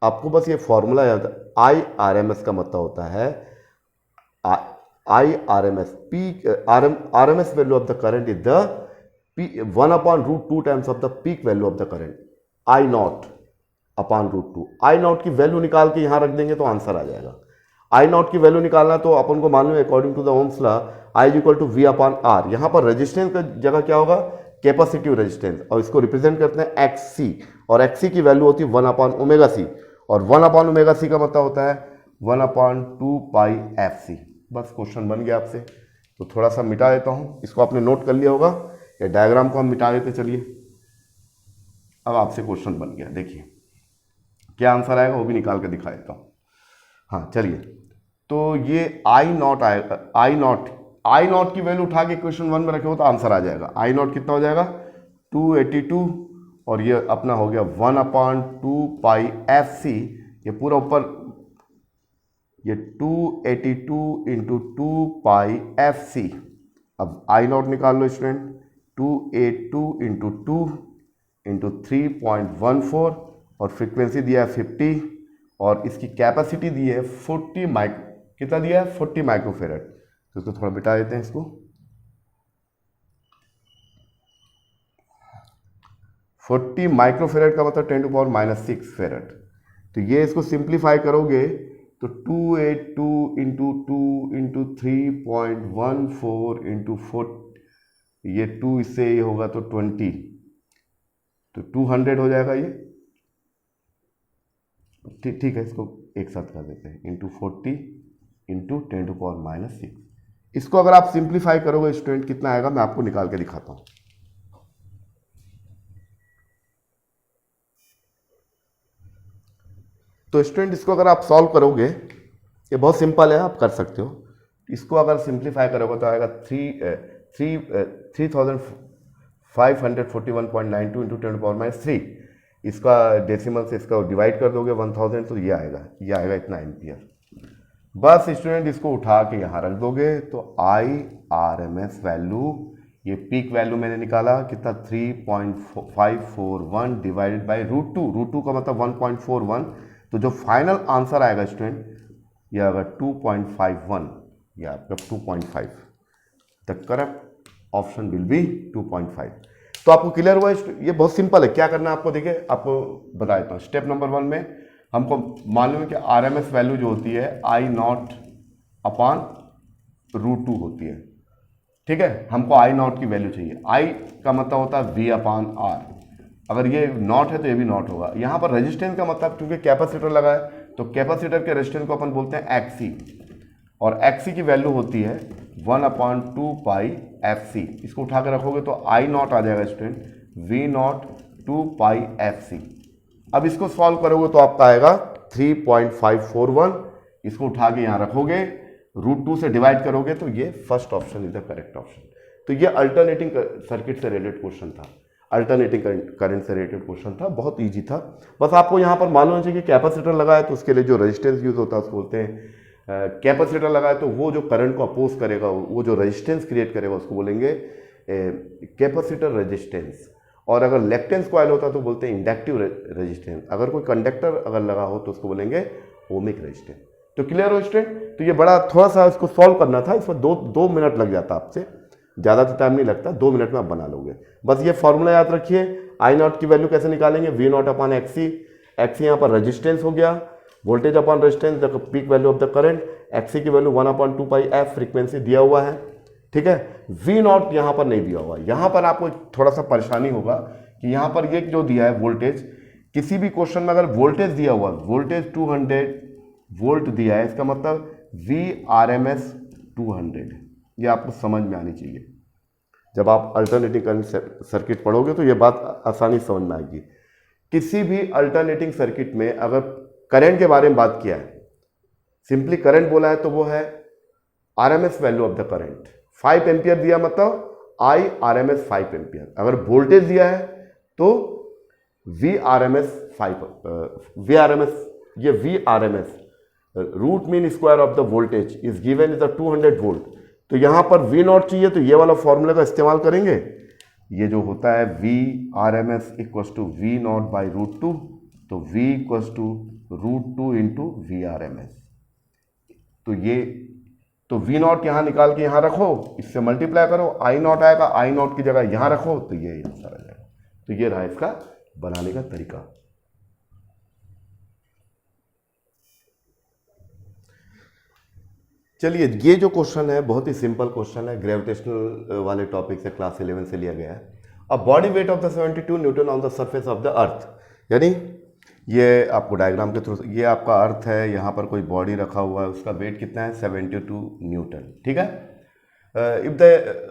आपको बस ये फॉर्मूला याद, आई आर एम एस का मतलब होता है I R M S, peak R M S value of the current is the 1/√2 times of the peak value of the current, I naught upon √2। I naught की value निकाल के यहां रख देंगे तो आंसर आ जाएगा। आई नॉट की वैल्यू निकालना तो अपन को मालूम है according to the Ohm's law I equal to V upon R. यहां पर रेजिस्टेंस का जगह क्या होगा कैपेसिटिव रेजिस्टेंस, और इसको रिप्रेजेंट करते हैं एक्स सी, और एक्स सी की वैल्यू होती है 1/ω/c, और 1/ω/c का मतलब होता है 1/2πfc। बस क्वेश्चन बन गया आपसे। तो थोड़ा सा मिटा देता हूं, इसको आपने नोट कर लिया होगा, ये डायग्राम को हम मिटा देते चलिए। अब आपसे क्वेश्चन बन गया, देखिए क्या आंसर आएगा वो भी निकाल के दिखा देता हूं। हाँ चलिए, तो ये आई नॉट आएगा, आई नॉट की वैल्यू उठा के क्वेश्चन 1 में रखे हो तो आंसर आ जाएगा। आई नॉट कितना हो जाएगा 282, और ये अपना हो गया 1/2πfc, ये पूरा ऊपर ये 282 इंटू 2πfc। अब आई नॉट निकाल लो स्टूडेंट, 282 इंटू 2 इंटू 3.14, और फ्रीक्वेंसी दिया है 50, और इसकी कैपेसिटी दी है 40 कितना दिया है 40 माइक्रोफेरेड। तो इसको थोड़ा बिटा देते हैं इसको, 40 माइक्रोफेरेड का मतलब 10⁻⁻6 फेरेड। तो ये इसको सिंप्लीफाई करोगे तो 282 इंटू 2 इंटू 3.14 इंटू 4, ये 2 इससे ये होगा तो 20, तो 200 हो जाएगा ये। ठीक है, इसको एक साथ कर देते हैं, इंटू 40 इंटू 10⁻⁻6। इसको अगर आप सिंप्लीफाई करोगे स्टूडेंट कितना आएगा मैं आपको निकाल के दिखाता हूं। तो स्टूडेंट इसको अगर आप सॉल्व करोगे, ये बहुत सिंपल है, आप कर सकते हो। इसको अगर सिंप्लीफाई करोगे तो आएगा 3541.92 इंटू 10⁻³ इसका डेसिमल से इसका डिवाइड कर दोगे 1000, तो ये आएगा इतना एम्पियर। बस स्टूडेंट इसको उठा के यहाँ रख दोगे तो I R M S value, ये पीक वैल्यू मैंने निकाला कितना 3.541 डिवाइडेड बाई √2 का मतलब 1.41, तो जो फाइनल आंसर आएगा स्टूडेंट ये आएगा 2.51, ये आपका 2.5। The correct option will be 2.5। तो आपको क्लियर हुआ, ये बहुत सिंपल है। क्या करना है आपको, देखिए आपको बता देता हूँ। स्टेप नंबर 1 में हमको मालूम है कि आर एम एस वैल्यू जो होती है आई नॉट अपान √2 होती है, ठीक है। हमको आई नॉट की वैल्यू चाहिए, आई का मतलब होता है वी अपान आर, अगर ये नॉट है तो ये भी नॉट होगा। यहाँ पर रेजिस्टेंस का मतलब, क्योंकि कैपेसिटर लगा है तो कैपेसिटर के रेजिस्टेंस को अपन बोलते हैं एक्सी, और एक्सी की वैल्यू होती है 1/2 पाई एफ सी। इसको उठा कर रखोगे तो आई नॉट आ जाएगा student, V naught 2 pi F C. अब इसको सॉल्व करोगे तो आपका आएगा 3.541। इसको उठा के यहाँ रखोगे, √2 से डिवाइड करोगे तो ये first option is the correct option. तो ये अल्टरनेटिंग सर्किट से रिलेटेड क्वेश्चन था, अल्टरनेटिंग करंट से रिलेटेड क्वेश्चन था, बहुत इजी था। बस आपको यहाँ पर मालूम होना चाहिए कि कैपेसिटर लगा है तो उसके लिए जो रेजिस्टेंस यूज होता है उसको बोलते हैं कैपेसिटर लगा है, तो वो जो करंट को अपोज करेगा, वो जो रेजिस्टेंस क्रिएट करेगा उसको बोलेंगे कैपेसिटर रेजिस्टेंस। और अगर लेक्टेंस कॉइल होता तो बोलते हैं इंडक्टिव रेजिस्टेंस। अगर कोई कंडक्टर अगर लगा हो तो उसको बोलेंगे ओमिक रेजिस्टेंस। तो क्लियर हो स्टूडेंट? तो ये बड़ा थोड़ा सा इसको सॉल्व करना था, इसमें दो मिनट लग जाता आपसे, ज़्यादा तो टाइम नहीं लगता, 2 मिनट में आप बना लोगे। बस ये फॉर्मूला याद रखिए, आई नॉट की वैल्यू कैसे निकालेंगे, V naught upon XC. XC यहाँ पर रेजिस्टेंस हो गया, voltage upon resistance the peak value of the current, XC की वैल्यू 1/2 पाई एफ फ्रीक्वेंसी दिया हुआ है, ठीक है। वी नॉट यहाँ पर नहीं दिया हुआ। यहाँ पर आपको थोड़ा सा परेशानी होगा कि यहाँ पर ये जो दिया है वोल्टेज, किसी भी क्वेश्चन में अगर वोल्टेज दिया हुआ, वोल्टेज 200 वोल्ट दिया है, इसका मतलब VRMS 200, ये आपको समझ में आनी चाहिए। जब आप अल्टरनेटिंग करंट सर्किट पढ़ोगे तो ये बात आसानी से समझ में आएगी। किसी भी अल्टरनेटिंग सर्किट में अगर करंट के बारे में बात किया है, सिंपली करंट बोला है तो वो है RMS value of the current. 5 ampere दिया मतलब IRMS 5 एम्पियर। अगर वोल्टेज दिया है तो VRMS ये VRMS root mean square of the voltage is given is the 200 volt. तो यहां पर V नॉट चाहिए तो ये वाला फॉर्मूला का इस्तेमाल करेंगे। ये जो होता है VRMS equals to V naught by √2, तो V equals to √2 into VRMS। तो V नॉट यहां निकाल के यहां रखो, इससे मल्टीप्लाई करो, आई नॉट आएगा, आई नॉट की जगह यहां रखो तो ये आंसर आ जाएगा। तो ये रहा इसका बनाने का तरीका। चलिए, ये जो क्वेश्चन है बहुत ही सिंपल क्वेश्चन है, ग्रेविटेशनल वाले टॉपिक से क्लास 11 से लिया गया है। A body weight of the 72 Newton on the surface of the अर्थ, यानी ये आपको डायग्राम के थ्रू, ये आपका अर्थ है, यहाँ पर कोई बॉडी रखा हुआ है, उसका वेट कितना है 72 न्यूटन, ठीक है। If the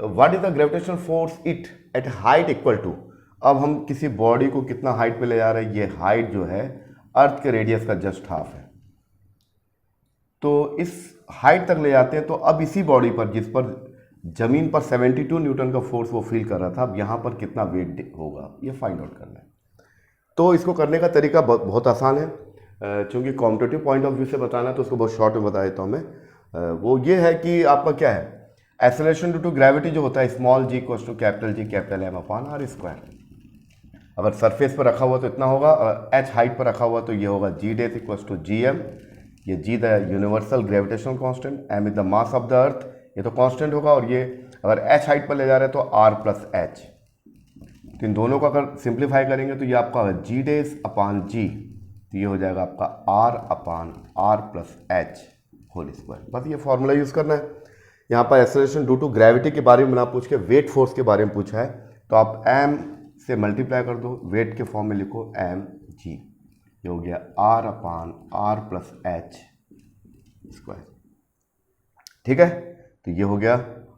what is the gravitational force it at height equal to, अब हम किसी बॉडी को कितना हाइट पे ले जा रहे हैं, ये हाइट जो है अर्थ के रेडियस का जस्ट हाफ है, तो इस हाइट तक ले जाते हैं। तो अब इसी बॉडी पर, जिस पर जमीन पर 72 न्यूटन का फोर्स वो फील कर रहा था, अब यहाँ पर कितना वेट होगा ये फाइंड आउट करना है। तो इसको करने का तरीका बहुत आसान है, चूँकि कॉम्पिटेटिव पॉइंट ऑफ व्यू से बताना है तो उसको बहुत शॉर्ट में बता देता हूँ मैं। वो ये है कि आपका क्या है, एक्सेलरेशन ड्यू टू ग्रेविटी जो होता है small g equals to capital G capital M upon R square. अगर सरफेस पर रखा हुआ तो इतना होगा, h हाइट पर रखा हुआ तो ये होगा g dash equals to GM, ये g the universal gravitational constant, m is the mass of the earth, ये तो कांस्टेंट होगा, और ये अगर h हाइट पर ले जा रहे हैं तो r प्लस h। तो इन दोनों को अगर सिंप्लीफाई करेंगे तो ये आपका g डेज अपॉन g, तो ये हो जाएगा आपका r upon r plus h whole square. बस ये फॉर्मूला यूज़ करना है। यहाँ पर एक्सेलरेशन ड्यू टू ग्रेविटी के बारे में ना पूछ के वेट फोर्स के बारे में पूछा है, तो आप m से मल्टीप्लाई कर दो, वेट के फॉर्म में लिखो mg, ये हो गया r upon r plus h square, ठीक है। तो ये हो गया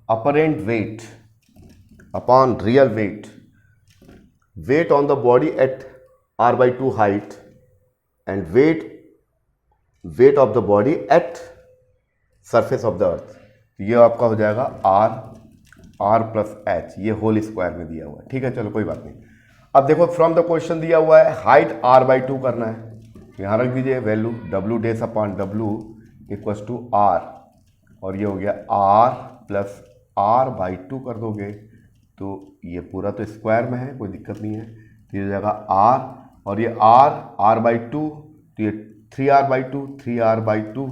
apparent weight upon real weight, weight on the body at r/2 height and weight of the body at surface of the earth. ये आपका हो जाएगा r प्लस h, ये होल स्क्वायर में दिया हुआ है, ठीक है। चलो कोई बात नहीं। अब देखो फ्रॉम द क्वेश्चन दिया हुआ है हाइट r/2 करना है, यहाँ रख दीजिए value w dash upon w equals to r, और ये हो गया r प्लस r/2 कर दोगे तो ये पूरा तो स्क्वायर में है, कोई दिक्कत नहीं है। तो ये हो जाएगा r, और ये r/2, तो ये 3r/2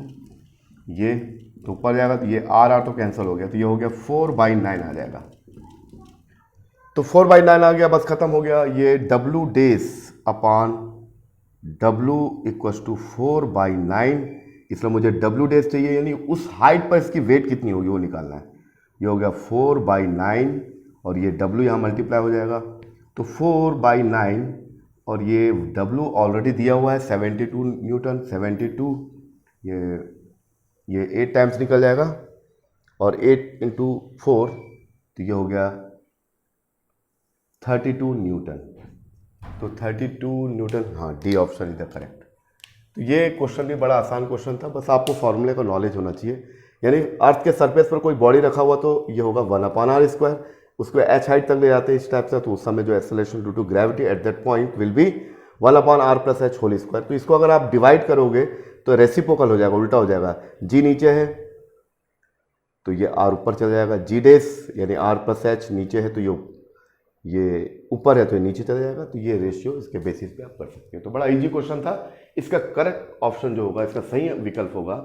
ये तो ऊपर जाएगा, तो ये r तो कैंसिल हो गया, तो ये हो गया 4/9 आ जाएगा। तो 4/9 आ गया, बस खत्म हो गया। ये w dash upon w equals to 4/9, इसलिए मुझे w डेज चाहिए, यानी उस हाइट पर इसकी वेट कितनी होगी वो निकालना है। ये हो गया 4/9, और ये w यहाँ मल्टीप्लाई हो जाएगा, तो 4/9 और ये W ऑलरेडी दिया हुआ है 72 न्यूटन, 72 ये 8 टाइम्स निकल जाएगा और 8 × 4 तो ये हो गया 32 न्यूटन। तो 32 न्यूटन, हाँ D option is the correct. तो ये क्वेश्चन भी बड़ा आसान क्वेश्चन था, बस आपको फॉर्मूले का नॉलेज होना चाहिए। यानी अर्थ के सरफेस पर कोई बॉडी रखा हुआ तो ये होगा 1/r², उसको h हाइट तक ले जाते हैं इस टाइप से, तो उस समय जो acceleration due to gravity at that point will be 1/r+h²। तो इसको अगर आप डिवाइड करोगे तो रेसिप्रोकल हो जाएगा, उल्टा हो जाएगा। g नीचे है तो ये r ऊपर चला जाएगा, g डेस यानी r+h नीचे है तो ये ऊपर है तो ये नीचे चला जाएगा। तो ये रेशियो इसके बेसिस पे आप कर सकते हो। तो बड़ा इजी क्वेश्चन था। इसका करेक्ट ऑप्शन जो होगा, इसका सही विकल्प होगा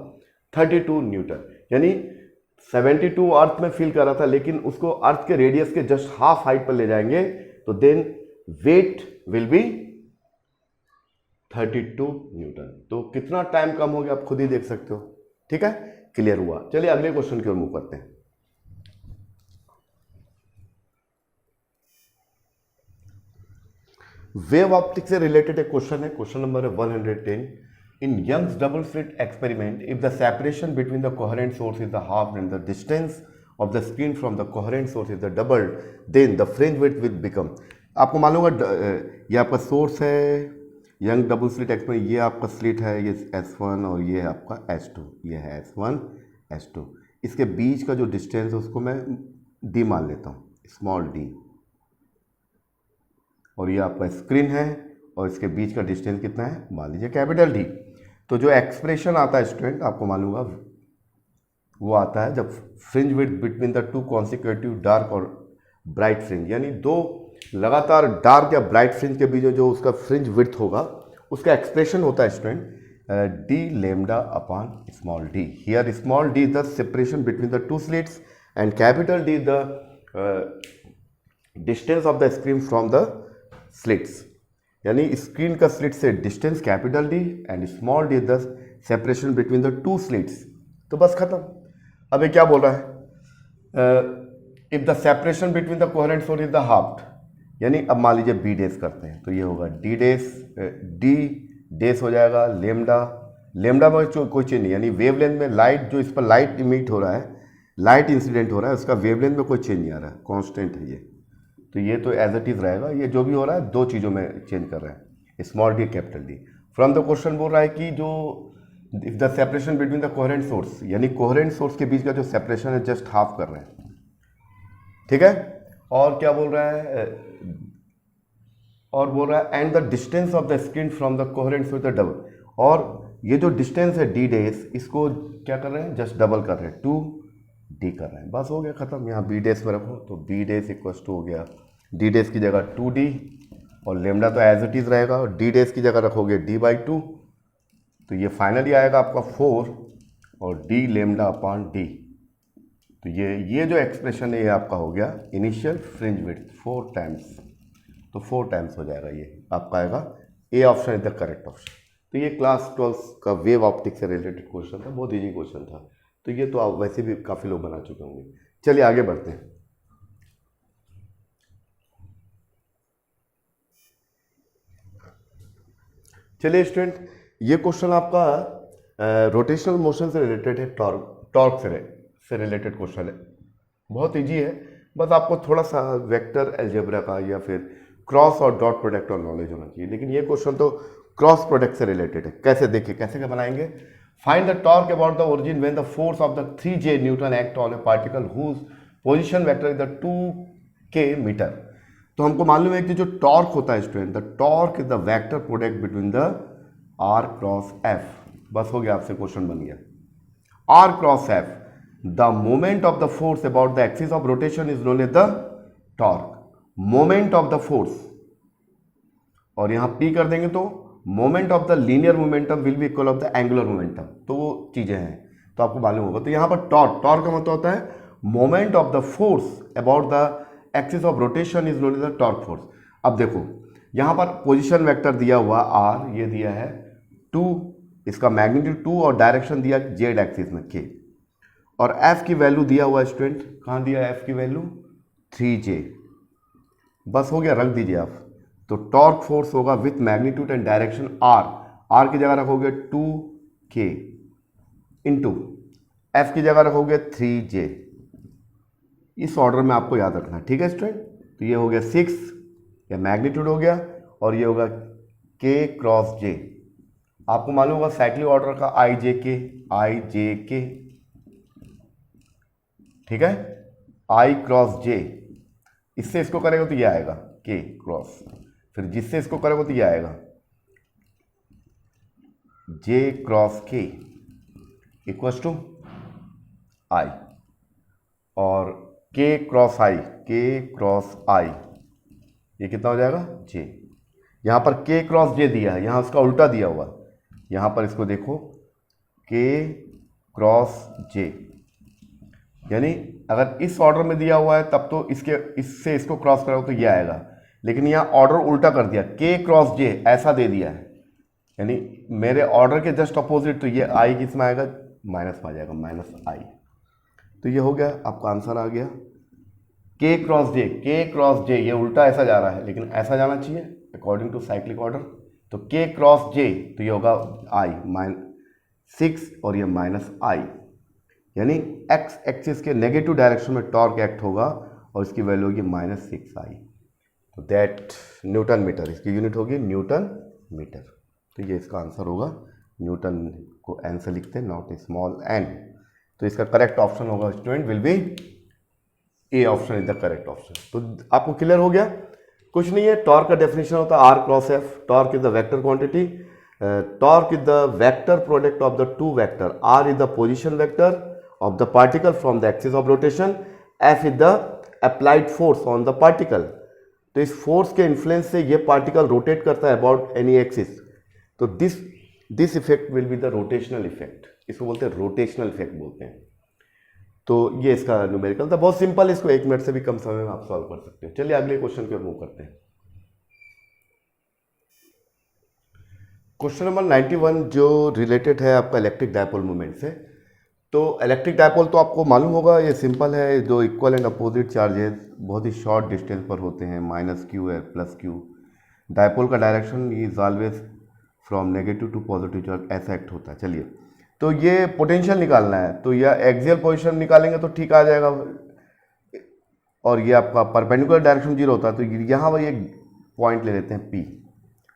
32 न्यूटन। यानी 72 अर्थ में फील कर रहा था, लेकिन उसको अर्थ के रेडियस के जस्ट हाफ हाइट पर ले जाएंगे तो then weight will be 32 newton. तो कितना टाइम कम हो गया आप खुद ही देख सकते हो। ठीक है, क्लियर हुआ। चलिए अगले क्वेश्चन की ओर मूव करते हैं। वेव ऑप्टिक्स से रिलेटेड एक क्वेश्चन है, क्वेश्चन नंबर है 110। In Young's double slit experiment, if the separation between the coherent source is the halved and the distance of the screen from the coherent source is the doubled, then the fringe width will become। आपको मालूम होगा ये आपका source है, young double slit experiment, ये आपका slit है, ये S1 और ये है आपका S2, ये है S1 S2। इसके बीच का जो डिस्टेंस है उसको मैं d मान लेता हूँ, स्मॉल d, और ये आपका स्क्रीन है और इसके बीच का डिस्टेंस कितना है, मान लीजिए कैपिटल D। तो जो एक्सप्रेशन आता है स्टूडेंट, आपको मालूम होगा वो आता है जब fringe width between the to consecutive dark और ब्राइट फ्रिंज, यानी दो लगातार डार्क या ब्राइट फ्रिंज के बीच जो उसका फ्रिंज विड्थ होगा उसका एक्सप्रेशन होता है student d lambda upon small d। Here small d the separation between the two slits and capital D the distance of the screen from the slits. यानी screen का slit से distance capital D and small d the separation between the two slits. तो बस खत्म। अब ये क्या बोल रहा है, if the separation between the coherent source is the halved, यानी अब मान लीजिए b डेस करते हैं तो ये होगा d डेस हो जाएगा लेमडा में कोई चेंज नहीं, यानी वेवलेंथ में लाइट जो इस पर लाइट इमिट हो रहा है, लाइट इंसिडेंट हो रहा है, उसका वेवलेंथ में कोई चेंज नहीं आ रहा है, कांस्टेंट है ये। तो ये तो एज इट इज रहेगा। ये जो भी हो रहा है दो चीज़ों में चेंज कर रहे हैं, small d capital D। From the question बोल रहा है कि जो if the separation between the coherent source, यानी कोहेरेंट सोर्स के बीच का जो सेपरेशन है जस्ट हाफ कर रहे हैं। ठीक है, और क्या बोल रहा है, और बोल रहा है and the distance of the screen from the coherent source the double, और ये जो डिस्टेंस है d डेस, इसको क्या कर रहे हैं, जस्ट डबल कर रहे हैं, 2d कर रहे हैं। बस हो गया खत्म। यहाँ b डेस में रखो तो b डेस इक्वल्स टू हो गया d डेस की जगह 2d, और लेमडा तो एज इट इज रहेगा, और d डेस की जगह रखोगे d/2, तो ये फाइनली आएगा आपका 4 और d लेमडा अपॉन d। तो ये जो एक्सप्रेशन है ये आपका हो गया इनिशियल फ्रिंज विड्थ 4 टाइम्स, तो 4 टाइम्स हो जाएगा, ये आपका आएगा ए option is the correct option. तो ये क्लास 12 का वेव ऑप्टिक्स से रिलेटेड क्वेश्चन था, बहुत इजी क्वेश्चन था। तो ये तो आप वैसे भी काफ़ी लोग बना चुके होंगे। चलिए आगे बढ़ते हैं। चलिए स्टूडेंट, ये क्वेश्चन आपका रोटेशनल मोशन से रिलेटेड है, टॉर्क से रिलेटेड क्वेश्चन है। बहुत इजी है, बस आपको थोड़ा सा वेक्टर अलजेब्रा का या फिर क्रॉस और डॉट प्रोडक्ट और नॉलेज होना चाहिए। लेकिन ये क्वेश्चन तो क्रॉस प्रोडक्ट से रिलेटेड है। कैसे, देखिए कैसे क्या बनाएंगे। Find the torque about the origin when the force of the 3J newton act on a particle whose position vector is the 2K metre. तो हमको मालूम है कि जो टॉर्क होता है student, the torque is the vector product between the R cross F। बस हो गया, आपसे क्वेश्चन बन गया। R cross F, the moment of the force about the axis of rotation is known as the torque. Moment of the force, और यहां P कर देंगे तो moment of the linear momentum will be equal of the angular momentum. तो वो चीजें हैं, तो आपको मालूम होगा। तो यहां पर टॉर्क का मतलब होता है moment of the force about the axis of rotation is known as the torque force. अब देखो यहां पर पोजीशन वेक्टर दिया हुआ R, ये दिया है 2, इसका मैग्नीट्यूड 2 और डायरेक्शन दिया Z एक्सिस में K, और F की वैल्यू दिया हुआ स्टूडेंट, कहां दिया है F की वैल्यू 3J। बस हो गया, रख दीजिए आप। तो टॉर्क फोर्स होगा with magnitude and direction R, R की जगह रखोगे 2k इंटू एफ की जगह रखोगे 3j। इस ऑर्डर में आपको याद रखना, ठीक है स्टूडेंट। तो ये हो गया 6 या मैग्नीट्यूड हो गया, और ये होगा k क्रॉस j। आपको मालूम होगा साइक्लिक ऑर्डर का आई जे के, ठीक है, i क्रॉस j। इससे इसको करेगा तो ये आएगा k क्रॉस, फिर जिससे इसको करेगा तो ये आएगा j cross k equals to i, और k क्रॉस i ये कितना हो जाएगा j। यहाँ पर k क्रॉस j दिया है, यहाँ उसका उल्टा दिया हुआ, यहाँ पर इसको देखो k क्रॉस j, यानी अगर इस ऑर्डर में दिया हुआ है तब तो इससे इसको क्रॉस करो तो ये आएगा, लेकिन यहाँ ऑर्डर उल्टा कर दिया, k क्रॉस j ऐसा दे दिया है, यानी मेरे ऑर्डर के जस्ट अपोजिट, तो ये i किस में आएगा, माइनस में आ जाएगा, माइनस i। तो ये हो गया, आपका आंसर आ गया k क्रॉस j ये उल्टा ऐसा जा रहा है, लेकिन ऐसा जाना चाहिए अकॉर्डिंग टू साइक्लिक ऑर्डर। तो k क्रॉस j तो ये होगा i -6 और ये माइनस i, यानी x एक्सिस के नेगेटिव डायरेक्शन में टॉर्क एक्ट होगा और इसकी वैल्यू होगी -6i। तो दैट न्यूटन मीटर, इसकी यूनिट होगी न्यूटन मीटर। तो ये इसका आंसर होगा, न्यूटन को एन से लिखते हैं, नॉट स्मॉल एन। तो इसका करेक्ट ऑप्शन होगा student will be A option is the correct option. तो आपको क्लियर हो गया, कुछ नहीं है। टॉर्क का डेफिनेशन होता है R cross F. Torque is the vector quantity, torque is the vector product of the two vector, R is the position vector of the particle from the axis of rotation, F is the applied force on the particle। तो इस force के influence से ये particle rotate करता है about any axis. तो this effect will be the rotational effect, इसको बोलते हैं रोटेशनल इफेक्ट बोलते हैं। तो ये इसका न्यूमेरिकल था, बहुत सिंपल, इसको 1 मिनट से भी कम समय में आप सॉल्व कर सकते हो। चलिए अगले क्वेश्चन की ओर मूव करते हैं। क्वेश्चन नंबर 91 जो रिलेटेड है आपका इलेक्ट्रिक डायपोल मूवमेंट से। तो इलेक्ट्रिक डायपोल तो आपको मालूम होगा, ये सिंपल है, जो इक्वल एंड अपोजिट चार्जेस बहुत ही शॉर्ट डिस्टेंस पर होते हैं, -q है +q। डायपोल का direction is always from negative to positive charge, ऐसा एक्ट होता है। चलिए, तो ये पोटेंशियल निकालना है, तो यह एक्सियल पोजीशन निकालेंगे तो ठीक आ जाएगा, और ये आपका परपेंडिकुलर डायरेक्शन 0 होता है। तो यहाँ वही एक पॉइंट ले लेते हैं P,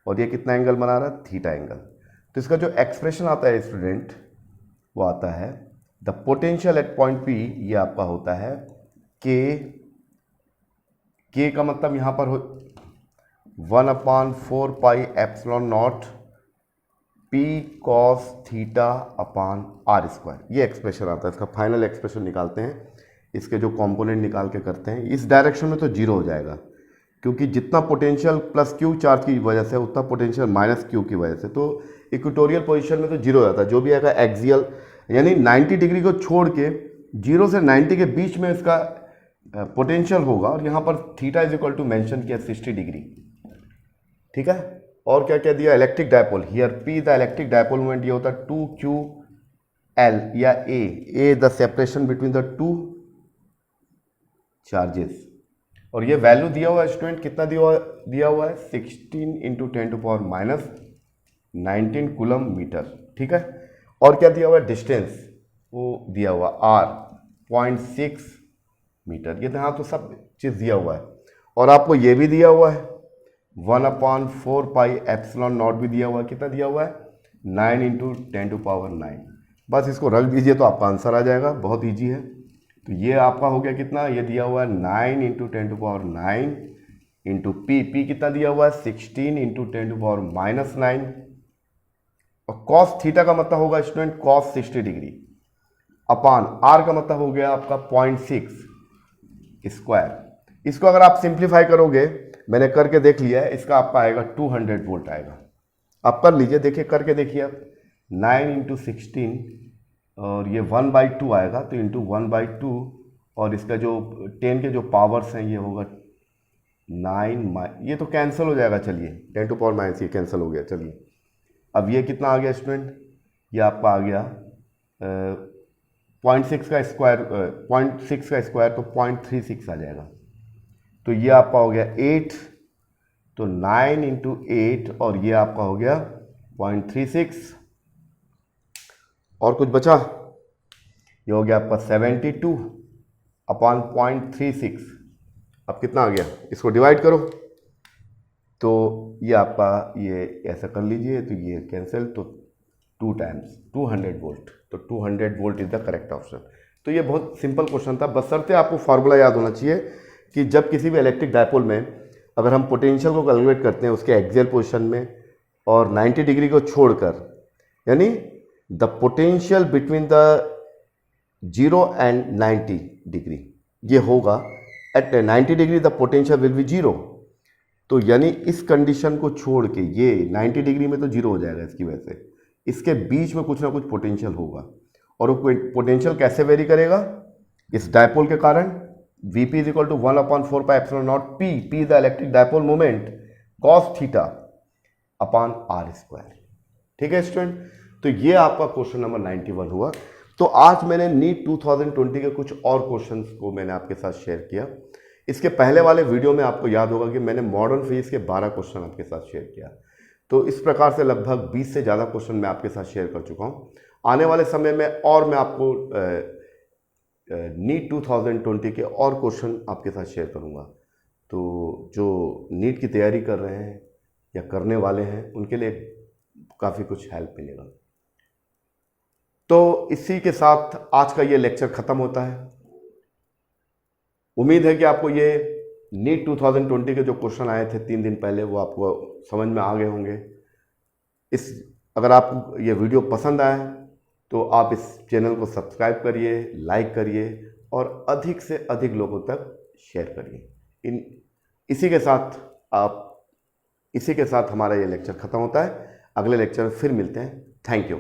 और ये कितना एंगल बना रहा है, थीटा एंगल। तो इसका जो एक्सप्रेशन आता है स्टूडेंट, वो आता है the potential at point P, ये आपका होता है K का मतलब यहाँ पर 1/4 pi epsilon naught P cos theta upon r², ये एक्सप्रेशन आता है। इसका फाइनल एक्सप्रेशन निकालते हैं, इसके जो कंपोनेंट निकाल के करते हैं, इस डायरेक्शन में तो 0 हो जाएगा, क्योंकि जितना पोटेंशियल +q चार्ज की वजह से उतना पोटेंशियल -q की वजह से, तो इक्वेटोरियल पोजीशन में तो 0 हो जाता है। जो भी आएगा एक्सियल, यानी 90 डिग्री को छोड़ के 0 से 90 के बीच में इसका पोटेंशियल होगा, और यहाँ पर theta is equal to mention किया 60 डिग्री, ठीक है। और क्या क्या दिया, electric dipole, here P the electric dipole moment, ये होता है 2ql या a the separation between the two charges, और ये वैल्यू दिया हुआ है स्टूडेंट, कितना दिया हुआ है 16 × 10⁻19 कूलम मीटर, ठीक है। और क्या दिया हुआ है, डिस्टेंस वो दिया हुआ r 0.6 मीटर, ये यहाँ तो सब चीज़ दिया हुआ है। और आपको ये भी दिया हुआ है 1/4 पाई एप्सिलॉन नॉट भी दिया हुआ है, कितना दिया हुआ है 9 × 10⁻9। बस इसको रख दीजिए तो आपका आंसर आ जाएगा, बहुत ईजी है। तो ये आपका हो गया कितना, ये दिया हुआ है 9 × 10⁻9 इंटू P कितना दिया हुआ है 16 × 10⁻−9, और कॉस थीटा का मतलब होगा स्टूडेंट कॉस 60 डिग्री अपान r का मतलब हो गया आपका 0.6 स्क्वायर। इसको अगर आप सिंप्लीफाई करोगे, मैंने करके देख लिया है, इसका आपका आएगा 200 वोल्ट आएगा। आप कर लीजिए, देखिए करके देखिए आप, 9 × 16 और ये 1/2 आएगा, तो इंटू 1/2, और इसका जो 10 के जो पावर्स हैं ये होगा 9, ये तो कैंसिल हो जाएगा, चलिए 10⁻⁻9 ये कैंसिल हो गया। चलिए अब ये कितना आ गया स्टूडेंट, ये आपका आ गया 0.6 का स्क्वायर, 0.6 का स्क्वायर तो 0.36 आ जाएगा। तो ये आपका हो गया 8, तो 9 इंटू 8 और ये आपका हो गया 0.36। और कुछ बचा? ये हो गया आपका 72 अपॉन 0.36। अब कितना आ गया, इसको डिवाइड करो तो ये आपका, ये ऐसा कर लीजिए तो ये कैंसिल, तो 2 टाइम्स 200 वोल्ट, तो 200 volt is the correct option. तो ये बहुत सिंपल क्वेश्चन था, बशर्ते आपको फार्मूला याद होना चाहिए कि जब किसी भी इलेक्ट्रिक डायपोल में अगर हम पोटेंशियल को कैलकुलेट करते हैं उसके एक्सियल पोजीशन में और 90 डिग्री को छोड़कर, यानी the potential between the 0 and 90 degree, ये होगा at 90 degree the potential will be 0। तो यानी इस कंडीशन को छोड़ के ये 90 डिग्री में तो 0 हो जाएगा, इसकी वजह से इसके बीच में कुछ ना कुछ पोटेंशियल होगा। और वो पोटेंशियल कैसे वेरी करेगा? इस डायपोल के कारण Vp is equal to 1/4 pi epsilon naught P, P the electric dipole moment, cos theta upon r square. ठीक है स्टूडेंट, तो ये आपका क्वेश्चन नंबर 91 हुआ। तो आज मैंने नीट 2020 के कुछ और क्वेश्चंस को मैंने आपके साथ शेयर किया। इसके पहले वाले वीडियो में आपको याद होगा कि मैंने मॉडर्न फिजिक्स के 12 क्वेश्चन आपके साथ शेयर किया। तो इस प्रकार से लगभग 20 से ज़्यादा क्वेश्चन मैं आपके साथ शेयर कर चुका हूँ। आने वाले समय में और मैं आपको नीट 2020 के और क्वेश्चन आपके साथ शेयर करूँगा। तो जो नीट की तैयारी कर रहे हैं या करने वाले हैं उनके लिए काफ़ी कुछ हेल्प मिलेगा। तो इसी के साथ आज का ये लेक्चर ख़त्म होता है। उम्मीद है कि आपको ये नीट 2020 के जो क्वेश्चन आए थे 3 दिन पहले वो आपको समझ में आ गए होंगे। अगर आपको ये वीडियो पसंद आए तो आप इस चैनल को सब्सक्राइब करिए, लाइक करिए और अधिक से अधिक लोगों तक शेयर करिए। इसी के साथ हमारा ये लेक्चर ख़त्म होता है। अगले लेक्चर में फिर मिलते हैं। Thank you.